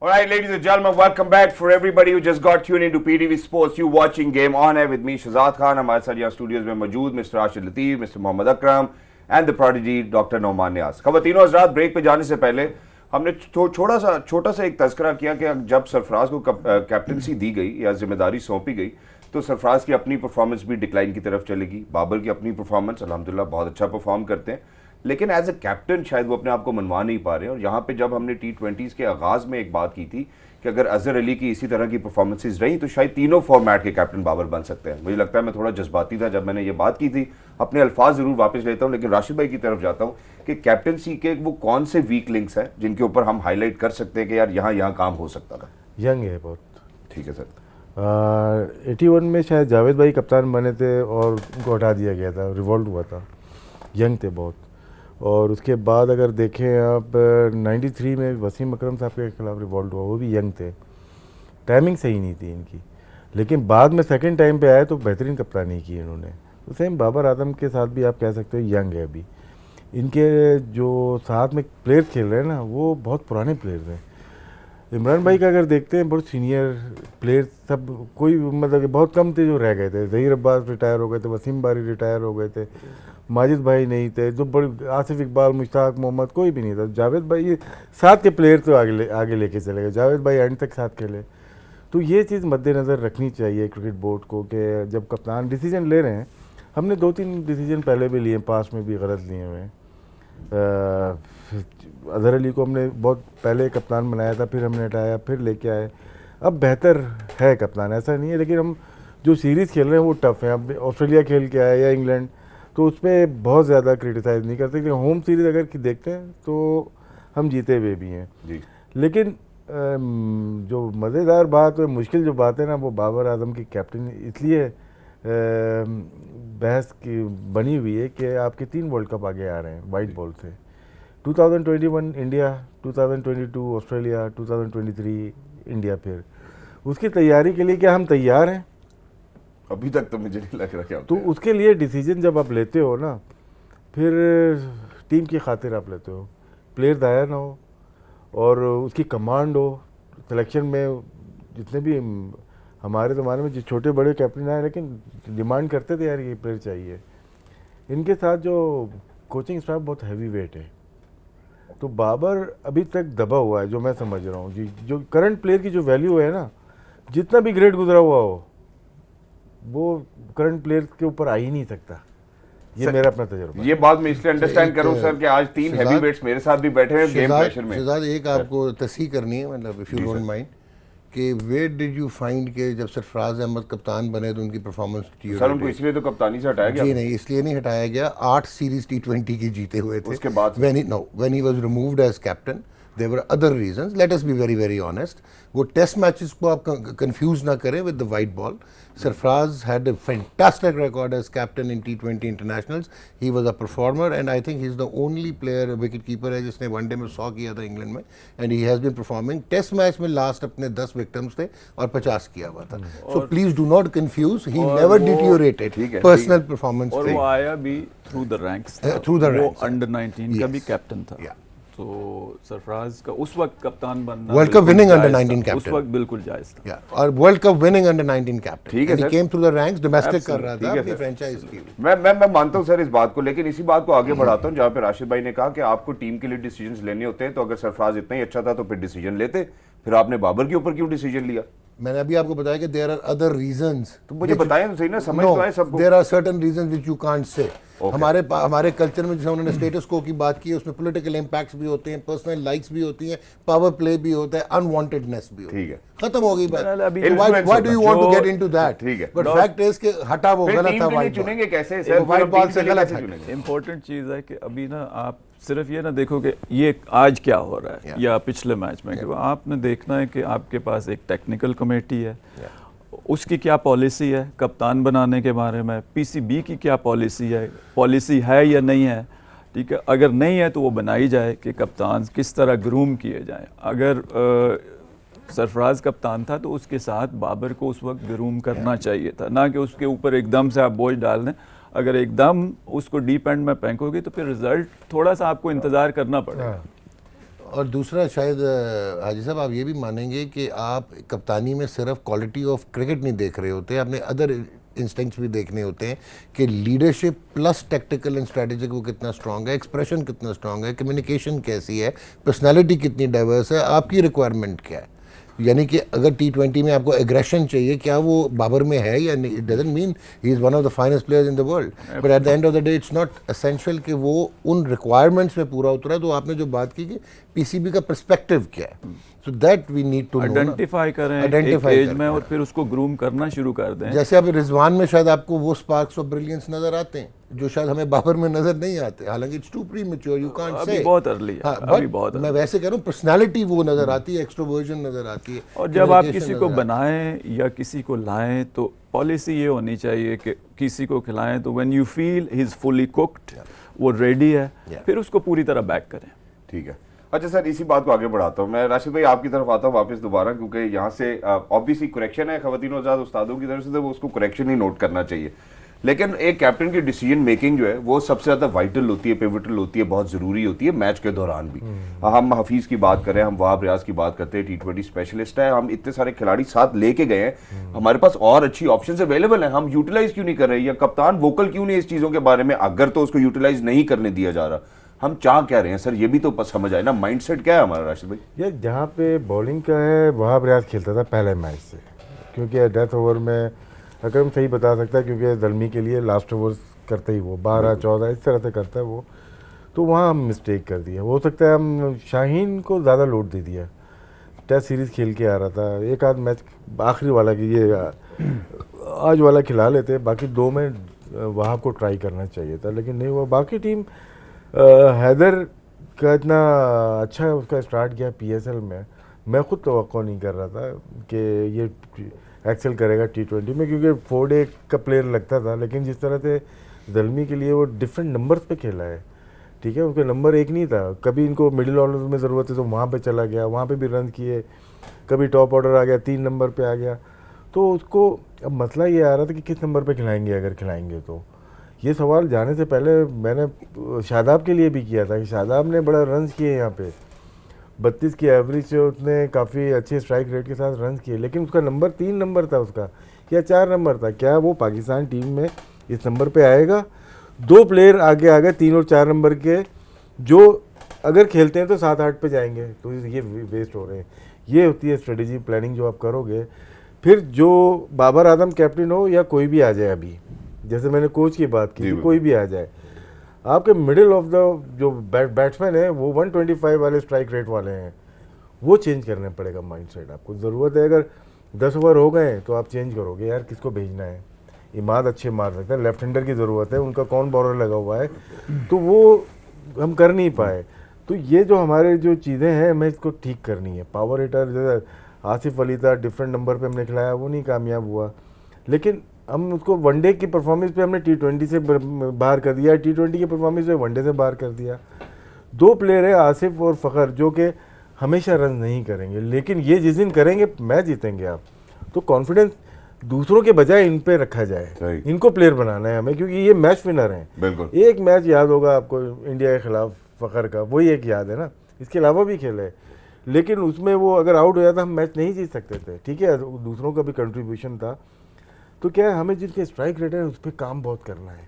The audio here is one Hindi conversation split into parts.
Alright, ladies and gentlemen, welcome back for everybody who just got tuned into PTV Sports. You watching Game On है with me Shahzad Khan. हमारे साथ यहाँ स्टूडियोज में मौजूद mister Rashid Latif, mister Mohammad Akram and the prodigy doctor Nauman Niaz. खवातीनों हज़रात, ब्रेक पे जाने से पहले हमने छोटा सा एक तज़किरा किया कि जब सरफराज को कैप्टनसी दी गई या जिम्मेदारी सौंपी गई तो सरफराज की अपनी परफॉर्मेंस भी डिक्लाइन की तरफ चलेगी. बाबर की अपनी परफॉर्मेंस अल्हम्दुलिल्लाह बहुत अच्छा परफॉर्म करते हैं, लेकिन एज ए कैप्टन शायद वो अपने आप को मनवा नहीं पा रहे हैं. और यहाँ पे जब हमने T20s के आगाज़ में एक बात की थी कि अगर अजहर अली की इसी तरह की परफॉर्मेंसेज रही तो शायद तीनों फॉर्मेट के कैप्टन बाबर बन सकते हैं. मुझे लगता है मैं थोड़ा जज्बाती था जब मैंने ये बात की थी. अपने अल्फाज ज़रूर वापस लेता हूँ, लेकिन राशिद भाई की तरफ जाता हूँ कि कैप्टनसी के वो कौन से वीक लिंक्स हैं जिनके ऊपर हम हाईलाइट कर सकते हैं कि यार यहाँ काम हो सकता था. यंग है बहुत. ठीक है सर. 81 में शायद जावेद भाई कप्तान बने थे और उनको हटा दिया गया था, रिवॉल्ट हुआ था. यंग थे बहुत. और उसके बाद अगर देखें आप 93 में वसीम अकरम साहब के खिलाफ रिवॉल्ट हुआ, वो भी यंग थे. टाइमिंग सही नहीं थी इनकी, लेकिन बाद में सेकंड टाइम पे आए तो बेहतरीन कप्तानी की इन्होंने. तो सेम बाबर आजम के साथ भी आप कह सकते हो यंग है अभी. इनके जो साथ में प्लेयर्स खेल रहे हैं ना वो बहुत पुराने प्लेयर्स हैं. इमरान भाई का अगर देखते हैं बहुत सीनियर प्लेयर्स सब, कोई मतलब कि बहुत कम थे जो रह गए थे. ज़हीर अब्बास रिटायर हो गए थे, वसीम बारी रिटायर हो गए थे, माजिद भाई नहीं थे, जो बड़े आसिफ इकबाल, मुश्ताक मोहम्मद कोई भी नहीं था. जावेद भाई ये साथ के प्लेयर तो आगे लेके चले गए. जावेद भाई एंड तक साथ खेले. तो ये चीज़ मद्देनज़र रखनी चाहिए क्रिकेट बोर्ड को कि जब कप्तान डिसीजन ले रहे हैं, हमने 2-3 डिसीजन पहले भी लिए, पास में भी गलत लिए हुए हैं. अजहर अली को हमने बहुत पहले कप्तान बनाया था, फिर हमने हटाया, फिर लेके आए. अब बेहतर है कप्तान, ऐसा नहीं है, लेकिन हम जो सीरीज़ खेल रहे हैं वो टफ़ है. अब ऑस्ट्रेलिया खेल के आए या इंग्लैंड, तो उस पर बहुत ज़्यादा क्रिटिसाइज़ नहीं करते. लेकिन होम सीरीज़ अगर देखते हैं तो हम जीते हुए भी हैं जी. लेकिन जो मज़ेदार बात और मुश्किल जो बात है ना, वो बाबर आजम की कैप्टन इसलिए बहस की बनी हुई है कि आपके 3 वर्ल्ड कप आगे आ रहे हैं वाइट बॉल से. 2021 इंडिया, 2022 ऑस्ट्रेलिया, 2023 इंडिया. फिर उसकी तैयारी के लिए क्या हम तैयार हैं? अभी तक तो मुझे नहीं लग रहा क्या. तो उसके लिए डिसीजन जब आप लेते हो ना, फिर टीम की खातिर आप लेते हो, प्लेयर दाया ना हो और उसकी कमांड हो. सिलेक्शन में जितने भी हमारे ज़माने में जो छोटे बड़े कैप्टन आए, लेकिन डिमांड करते थे यार ये प्लेयर चाहिए. इनके साथ जो कोचिंग स्टाफ बहुत हैवी वेट है, तो बाबर अभी तक दबा हुआ है जो मैं समझ रहा हूँ. जो करंट प्लेयर की जो वैल्यू है ना, जितना भी ग्रेड गुजरा हुआ हो वो करंट प्लेयर के ऊपर आ ही नहीं सकता. ये मेरा अपना तजुर्बा. ये बात मैं इसलिए अंडरस्टैंड करूं सर कि आज 3 हैवीवेट्स मेरे साथ भी बैठे हैं गेम प्रेशर में. शहजाद, एक आपको तस्हीह करनी है, मतलब इफ यू डोंट माइंड, कि वेयर डिड यू फाइंड के जब सरफराज अहमद कप्तान बने तो उनकी परफॉर्मेंस सर उनको इसलिए तो कप्तानी से हटाया गया. जी नहीं, इसलिए नहीं हटाया गया. 8 सीरीज T20 की जीते हुए थे. उसके बाद when he was removed as captain there were other reasons. Let us be very very honest. वो टेस्ट मैचेस को आप कंफ्यूज ना करें with the white ball. Sarfaraz had a fantastic record as captain in T20 internationals. He was a performer and I think he's the only player, wicket keeper है जिसने वनडे में 100 किया था इंग्लैंड में. And he has been performing. Test match में लास्ट अपने 10 विक्टिम्स थे और 50 किया हुआ था. So please do not confuse. He never deteriorated. Personal performance और वो आया भी through the ranks. Through the ranks. वो अंडर 19 का भी कैप्टन था. तो सरफराज का उस वक्त कप्तान बनना, world cup winning under 19 captain, उस वक्त बिल्कुल जायज था. और world cup winning under 19 captain. ठीक है sir. He came through the ranks, domestic कर रहा था अपनी फ्रेंचाइज की. मैं मानता हूं सर इस बात को, लेकिन इसी बात को आगे बढ़ाता हूं जहां पे राशिद भाई ने कहा कि आपको टीम के लिए डिसीजंस लेने होते हैं. तो अगर सरफराज इतना ही अच्छा था तो फिर डिसीजन लेते. फिर आपने बाबर के ऊपर क्यों डिसीजन लिया? मैंने अभी आपको बताया कि देयर आर अदर रीजंस. तो मुझे बताएं तो सही ना, समझ तो आए सबको. There are certain reasons which you can't say. हमारे कल्चर में जैसे उन्होंने स्टेटस को की बात की, उसमें पॉलिटिकल इंपैक्ट्स भी होते हैं, पर्सनल लाइक्स भी होती हैं, पावर प्ले भी होता है, अनवांटेडनेस भी होती है. ठीक है, खत्म हो गई बात. Why do you want to get into that? ठीक है, बट फैक्ट इज कि हटा वो गलत था. वाइट चुनेंगे कैसे सर? वाइट बॉल से गलत है. इंपॉर्टेंट चीज़ है कि अभी ना आप सिर्फ ये ना देखो कि ये आज क्या हो रहा है या पिछले मैच में. आपने देखना है कि आपके पास एक टेक्निकल कमेटी है, उसकी क्या पॉलिसी है कप्तान बनाने के बारे में, पीसीबी की क्या पॉलिसी है या नहीं है. ठीक है, अगर नहीं है तो वो बनाई जाए कि कप्तान किस तरह ग्रूम किए जाएं. अगर सरफराज कप्तान था तो उसके साथ बाबर को उस वक्त ग्रूम करना चाहिए था, ना कि उसके ऊपर एकदम से आप बोझ डाल दें. अगर एकदम उसको डीप एंड में फेंकोगे तो फिर रिजल्ट थोड़ा सा आपको इंतज़ार करना पड़ेगा. और दूसरा शायद हाजी साहब आप ये भी मानेंगे कि आप कप्तानी में सिर्फ क्वालिटी ऑफ क्रिकेट नहीं देख रहे होते, आपने अदर इंस्टिंक्ट्स भी देखने होते हैं कि leadership plus tactical and strategic वो कितना स्ट्रांग है, एक्सप्रेशन कितना स्ट्रांग है, कम्युनिकेशन कैसी है, पर्सनालिटी कितनी डाइवर्स है, आपकी रिक्वायरमेंट क्या है। यानी कि अगर T20 में आपको एग्रेशन चाहिए, क्या वो बाबर में है या नहीं, it doesn't mean he is one of the finest players in the world, but at the end of the day it's not essential कि वो उन रिक्वायरमेंट्स में पूरा उतरा है। तो आपने जो बात की कि पीसीबी का पर्सपेक्टिव क्या है, so that we need to identify करें एक एज में और फिर उसको ग्रूम करना शुरू कर दें। जैसे अब रिजवान में शायद आपको वो स्पार्क्स ऑफ ब्रिलियंस नजर आते हैं जो शायद हमें बाबर में नजर नहीं आते, हालांकि it's too premature, you can't say, अभी बहुत अर्ली है, अभी बहुत मैं वैसे कह रहा हूँ पर्सनालिटी वो नजर आती है, एक्सट्रोवर्जन नजर आती है। और जब आप किसी को बनाएं या किसी को लाएं तो पॉलिसी ये होनी चाहिए कि किसी को खिलाएं तो when you feel he is fully cooked, वो रेडी है, फिर उसको पूरी तरह बैक करें। ठीक है। अच्छा सर, इसी बात को आगे बढ़ाता हूँ मैं, राशिद भाई आपकी तरफ आता हूँ वापस दोबारा, क्योंकि यहाँ से ऑब्वियसली करेक्शन है खवातीन और आज़ाद उस्तादों की तरफ से, तो वो उसको करेक्शन ही नोट करना चाहिए। लेकिन एक कैप्टन की डिसीजन मेकिंग जो है वो सबसे ज़्यादा वाइटल होती है, पिवटल होती है, बहुत ज़रूरी होती है मैच के दौरान भी। हम हफीज़ की बात करें, हम वहाब रियाज की बात करते हैं, T20 स्पेशलिस्ट है, हम इतने सारे खिलाड़ी साथ लेके गए हैं, हमारे पास और अच्छी ऑप्शंस अवेलेबल हैं, हम यूटिलाइज क्यों नहीं कर रहे, या कप्तान वोकल क्यों नहीं इस चीज़ों के बारे में, अगर तो उसको यूटिलाइज नहीं करने दिया जा रहा, हम चाह क्या रहे हैं सर, ये भी तो समझ आए ना, माइंडसेट क्या है हमारा राशिद भाई। ये जहाँ पे बॉलिंग का है वहाँ रियाज खेलता था पहले मैच से, क्योंकि डेथ ओवर में अकरम सही बता सकता है, क्योंकि दलमी के लिए लास्ट ओवर्स करते ही वो 12-14 इस तरह से करता है वो, तो वहाँ हम मिस्टेक कर दिया। हो सकता है हम शाहीन को ज़्यादा लोड दे दिया, टेस्ट सीरीज़ खेल के आ रहा था, एक आध मैच आखिरी वाला कि ये आज वाला खिला लेते, बाकी 2 में वहाँ को ट्राई करना चाहिए था, लेकिन नहीं हुआ। बाकी टीम हैदर का इतना अच्छा उसका स्टार्ट किया PSL में, मैं खुद तवक्को नहीं कर रहा था कि ये एक्सेल करेगा T20 में, क्योंकि 4 डे का प्लेयर लगता था, लेकिन जिस तरह से ज़ल्मी के लिए वो डिफरेंट नंबर्स पे खेला है, ठीक है, उनके नंबर एक नहीं था, कभी इनको मिडिल ऑर्डर में ज़रूरत है तो वहाँ पे चला गया, वहाँ पे भी रन किए, कभी टॉप ऑर्डर आ गया 3 नंबर पे आ गया, तो उसको अब मसला ये आ रहा था कि किस नंबर पे खिलाएंगे, अगर खिलाएंगे तो। ये सवाल जाने से पहले मैंने शादाब के लिए भी किया था कि शादाब ने बड़ा रन किए यहाँ पे, 32 की एवरेज से उसने काफ़ी अच्छे स्ट्राइक रेट के साथ रन किए, लेकिन उसका नंबर 3 नंबर था उसका या 4 नंबर था, क्या वो पाकिस्तान टीम में इस नंबर पे आएगा? 2 प्लेयर आगे आ गए 3 और 4 नंबर के, जो अगर खेलते हैं तो 7-8 पे जाएंगे, तो ये वेस्ट हो रहे हैं। ये होती है स्ट्रेटेजी प्लानिंग जो आप करोगे। फिर जो बाबर आजम कैप्टन हो या कोई भी आ जाए, अभी जैसे मैंने कोच की बात की, कोई भी आ जाए, आपके मिडिल ऑफ द जो बैट्समैन है वो 125 वाले स्ट्राइक रेट वाले हैं, वो चेंज करना पड़ेगा माइंडसेट। आपको ज़रूरत है, अगर 10 ओवर हो गए तो आप चेंज करोगे, यार किसको भेजना है, इमाद अच्छे मार सकते हैं, लेफ्ट हैंडर की ज़रूरत है, उनका कौन बॉलर लगा हुआ है, तो वो हम कर नहीं पाए। तो ये जो हमारे जो चीज़ें हैं हमें इसको ठीक करनी है। पावर हिटर जैसे आसिफ अली था, डिफरेंट नंबर पे हमने खिलाया, वो नहीं कामयाब हुआ, लेकिन हम उसको वनडे की परफॉर्मेंस पे हमने T20 से बाहर कर दिया, T20 की परफॉर्मेंस पे वनडे से बाहर कर दिया। 2 प्लेयर है आसिफ और फ़खर, जो कि हमेशा रन नहीं करेंगे, लेकिन ये जिस दिन करेंगे मैच जीतेंगे आप। तो कॉन्फिडेंस दूसरों के बजाय इन पे रखा जाए, इनको प्लेयर बनाना है हमें, क्योंकि ये मैच विनर हैं। बिल्कुल। एक मैच याद होगा आपको इंडिया के खिलाफ फ़खर का, वही एक याद है ना, इसके अलावा भी खेले, लेकिन उसमें वो अगर आउट हो जाता हम मैच नहीं जीत सकते थे। ठीक है, दूसरों का भी कंट्रीब्यूशन था। तो क्या है, हमें जिनके स्ट्राइक रेट है उस पर काम बहुत करना है।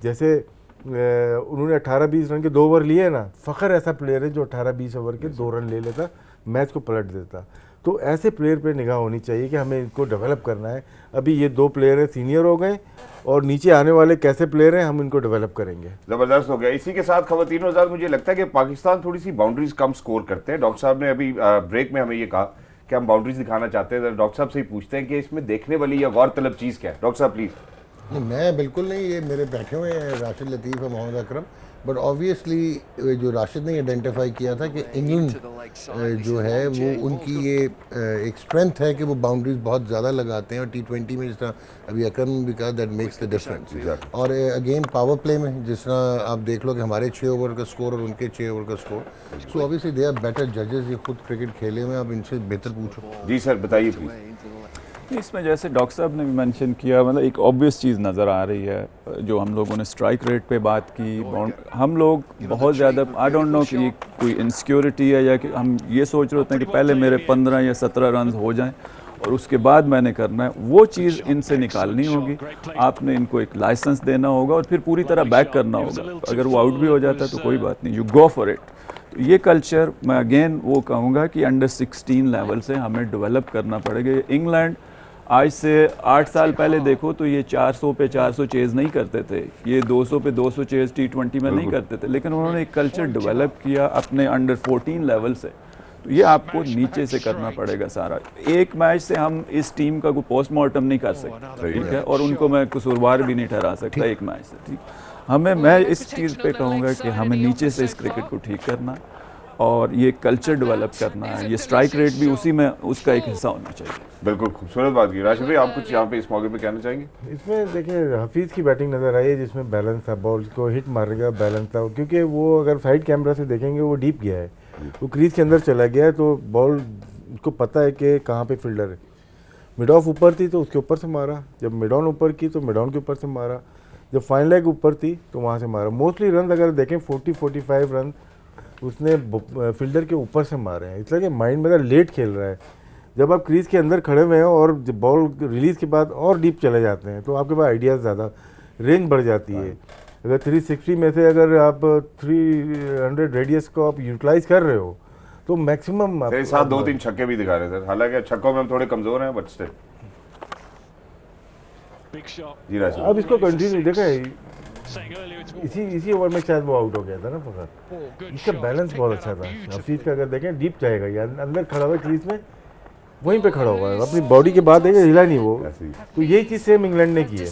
जैसे उन्होंने 18-20 रन के 2 ओवर लिए ना, फ़खर ऐसा प्लेयर है जो 18-20 ओवर के 2 रन ले लेता, मैच को पलट देता। तो ऐसे प्लेयर पे निगाह होनी चाहिए कि हमें इनको डेवलप करना है। अभी ये 2 प्लेयर हैं, सीनियर हो गए, और नीचे आने वाले कैसे प्लेयर हैं हम इनको डेवलप करेंगे। ज़बरदस्त हो गया। इसी के साथ खवातीन और आज़ाद, मुझे लगता है कि पाकिस्तान थोड़ी सी बाउंड्रीज कम स्कोर करते हैं। डॉक्टर साहब ने अभी ब्रेक में हमें ये कहा कि हम बाउंड्रीज दिखाना चाहते हैं, डॉक्टर साहब से ही पूछते हैं कि इसमें देखने वाली या गौर तलब चीज़ क्या है। डॉक्टर साहब प्लीज़। नहीं, मैं बिल्कुल नहीं, ये मेरे बैठे हुए हैं राशिद लतीफ़ और मोहम्मद अकरम, बट ऑब्वियसली जो राशिद ने आइडेंटिफाई किया था कि इंग्लैंड जो है वो उनकी ये एक स्ट्रेंथ है कि वो बाउंड्रीज बहुत ज़्यादा लगाते हैं, और T20 में जिस तरह अभी अकरम ने भी कहा दैट मेक्स द डिफरेंस। और अगेन पावर प्ले में जिस तरह आप देख लो कि हमारे 6 ओवर का स्कोर और उनके 6 ओवर का स्कोर, so obviously they are better जजेस। ये खुद क्रिकेट खेले हुए, आप इनसे बेहतर पूछो। जी सर, बताइए प्लीज़। इसमें जैसे डॉक्टर साहब ने भी मेंशन किया, मतलब एक ऑब्वियस चीज़ नज़र आ रही है जो हम लोगों ने स्ट्राइक रेट पे बात की। हम लोग बहुत ज़्यादा, आई डोंट नो कि कोई इनसिक्योरिटी है या कि हम ये सोच रहे होते हैं कि पहले मेरे 15 या 17 रन हो जाएं और उसके बाद मैंने करना है। वो चीज़ इनसे निकालनी होगी। आपने इनको एक लाइसेंस देना होगा और फिर पूरी तरह बैक करना होगा। अगर वो आउट भी हो जाता है तो कोई बात नहीं, यू गो फॉर इट। तो ये कल्चर मैं अगेन वो कहूँगा कि अंडर 16 लेवल से हमें डेवलप करना पड़ेगा। इंग्लैंड आज से 8 साल पहले देखो तो ये 400 पे 400 चेज़ नहीं करते थे, ये 200 पे 200 चेज़ T20 में नहीं करते थे, लेकिन उन्होंने एक कल्चर डेवलप किया अपने अंडर 14 लेवल से। तो ये आपको नीचे से करना पड़ेगा सारा। एक मैच से हम इस टीम का कोई पोस्टमार्टम नहीं कर सकते, ठीक है, और उनको मैं कसूरवार भी नहीं ठहरा सकता एक मैच से, ठीक। मैं इस चीज़ पे कहूँगा कि हमें नीचे से इस क्रिकेट को ठीक करना और ये कल्चर डेवलप करना है। ये स्ट्राइक रेट भी उसी में उसका एक हिस्सा होना चाहिए। बिल्कुल खूबसूरत बात की। राशिद भाई, आप कुछ यहाँ पे इस मौके पे कहना चाहेंगे? इसमें देखिए हफीज़ की बैटिंग नज़र आई है जिसमें बैलेंस था, बॉल को हिट मारेगा बैलेंस था, क्योंकि वो अगर साइड कैमरा से देखेंगे वो डीप गया है, वो क्रीज के अंदर चला गया है, तो बॉल को पता है कि कहाँ पे फील्डर है। मिड ऑफ ऊपर थी तो उसके ऊपर से मारा, जब मिड ऑन ऊपर की तो मिड ऑन के ऊपर से मारा, जब फाइन लेग ऊपर थी तो वहाँ से मारा। मोस्टली रन अगर देखें 40-45 रन उसने फील्डर के ऊपर से मारे हैं, इसलिए कि माइंड में लेट खेल रहा है। जब आप क्रीज के अंदर खड़े हुए हैं और जब बॉल रिलीज के बाद और डीप चले जाते हैं तो आपके पास आइडियाज़ ज़्यादा, रेंज बढ़ जाती है। अगर 360 में से अगर आप 300 रेडियस को आप यूटिलाइज कर रहे हो तो मैक्सिमम मेरे साथ 2-3 छक्के भी दिखा रहे थे, हालांकि छक्कों में हम थोड़े कमजोर हैं, बट स्टिल। जी राशिद, अब इसको कंटिन्यू देखा इसी ओवर में शायद वो आउट हो गया था ना फकत। इसका बैलेंस बहुत अच्छा था हफीज़ का, अगर देखें डीप जाएगा या अंदर खड़ा हुआ क्रीज में वहीं पे खड़ा हुआ है, अपनी बॉडी के बाद है, हिला नहीं वो। तो यही चीज़ सेम इंग्लैंड ने की है।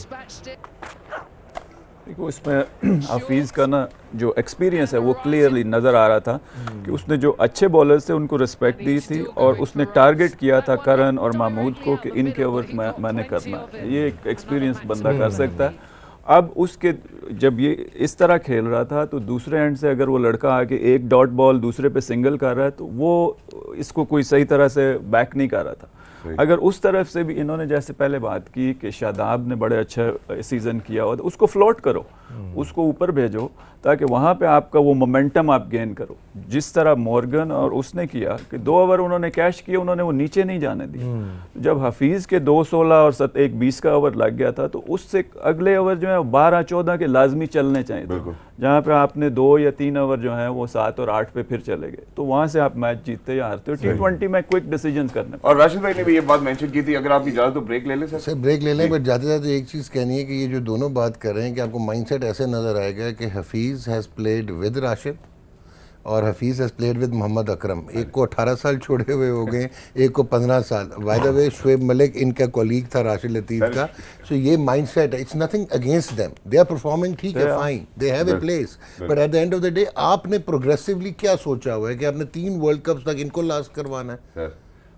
देखो इसमें हफीज़ का ना जो एक्सपीरियंस है वो क्लियरली नज़र आ रहा था कि उसने जो अच्छे बॉलर्स थे उनको रिस्पेक्ट दी थी और उसने टारगेट किया था करण और महमूद को कि इनके ओवर मैंने करना है। ये एक एक्सपीरियंस बंदा कर सकता है। अब उसके जब ये इस तरह खेल रहा था तो दूसरे एंड से अगर वो लड़का आके एक डॉट बॉल दूसरे पे सिंगल कर रहा है तो वो इसको कोई सही तरह से बैक नहीं कर रहा था। अगर उस तरफ से भी इन्होंने जैसे पहले बात की कि शादाब ने बड़े अच्छा सीज़न किया हो तो उसको फ्लोट करो, उसको ऊपर भेजो ताकि वहाँ पे आपका वो मोमेंटम आप गेन करो। जिस तरह मॉर्गन और उसने किया कि 2 ओवर उन्होंने कैश किए, उन्होंने वो नीचे नहीं जाने दिए। जब हफीज़ के 2-16 और 20 का ओवर लग गया था तो उससे अगले ओवर जो है 12-14 के लाजमी चलने चाहिए थे, जहाँ पे आपने 2 या 3 ओवर जो है वो 7 और 8 पे फिर चले गए, तो वहाँ से आप मैच जीतते या हारते हो। T20 में क्विक डिसीजन करने। और राशिद भाई ने भी ये बात मेंशन की थी, अगर आप इजाजत तो ब्रेक ले लें सर। ब्रेक ले लें, बट जाते जाते एक चीज़ कहनी है कि ये जो दोनों बात कर रहे हैं कि आपको माइंडसेट ऐसे नज़र आएगा कि Hafeez has played with Rashid और Hafeez has played with Mohammad Akram. एक को 18 साल छोड़े हुए हो गए, एक को 15 साल। By the way Shoaib Malik इनका कॉलीग था राशिद लतीफ़ का। सो ये माइंडसेट है, it's nothing against them, they are performing, ठीक है, fine, they have a place, but at the end of the day आपने प्रोग्रेसिवली क्या सोचा हुआ है कि आपने 3 वर्ल्ड कप्स तक इनको लास्ट करवाना है,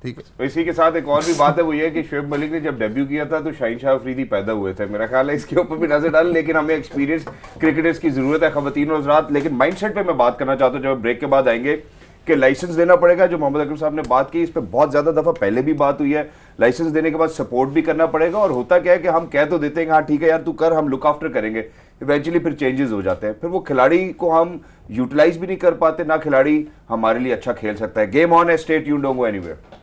ठीक है। तो इसी के साथ एक और भी बात है, वो ये है कि शुएब मलिक ने जब डेब्यू किया था तो शाहीन शाह अफरीदी पैदा हुए थे। मेरा ख्याल है इसके ऊपर भी नजर डाल, लेकिन हमें एक्सपीरियंस क्रिकेटर्स की जरूरत है खवातीन और हज़रात। लेकिन माइंडसेट पे मैं बात करना चाहता हूँ, जब ब्रेक के बाद आएंगे, कि लाइसेंस देना पड़ेगा। जो मोहम्मद अकरम साहब ने बात की, इस पर बहुत ज्यादा दफा पहले भी बात हुई है। लाइसेंस देने के बाद सपोर्ट भी करना पड़ेगा, और होता क्या है कि हम कह तो देते हैं हाँ ठीक है यार तू कर, हम लुक आफ्टर करेंगे, इवेंचुअली फिर चेंजेस हो जाते हैं, फिर वो खिलाड़ी को हम यूटिलाइज भी नहीं कर पाते, ना खिलाड़ी हमारे लिए अच्छा खेल सकता है। गेम ऑन है, stay tuned, don't go anywhere.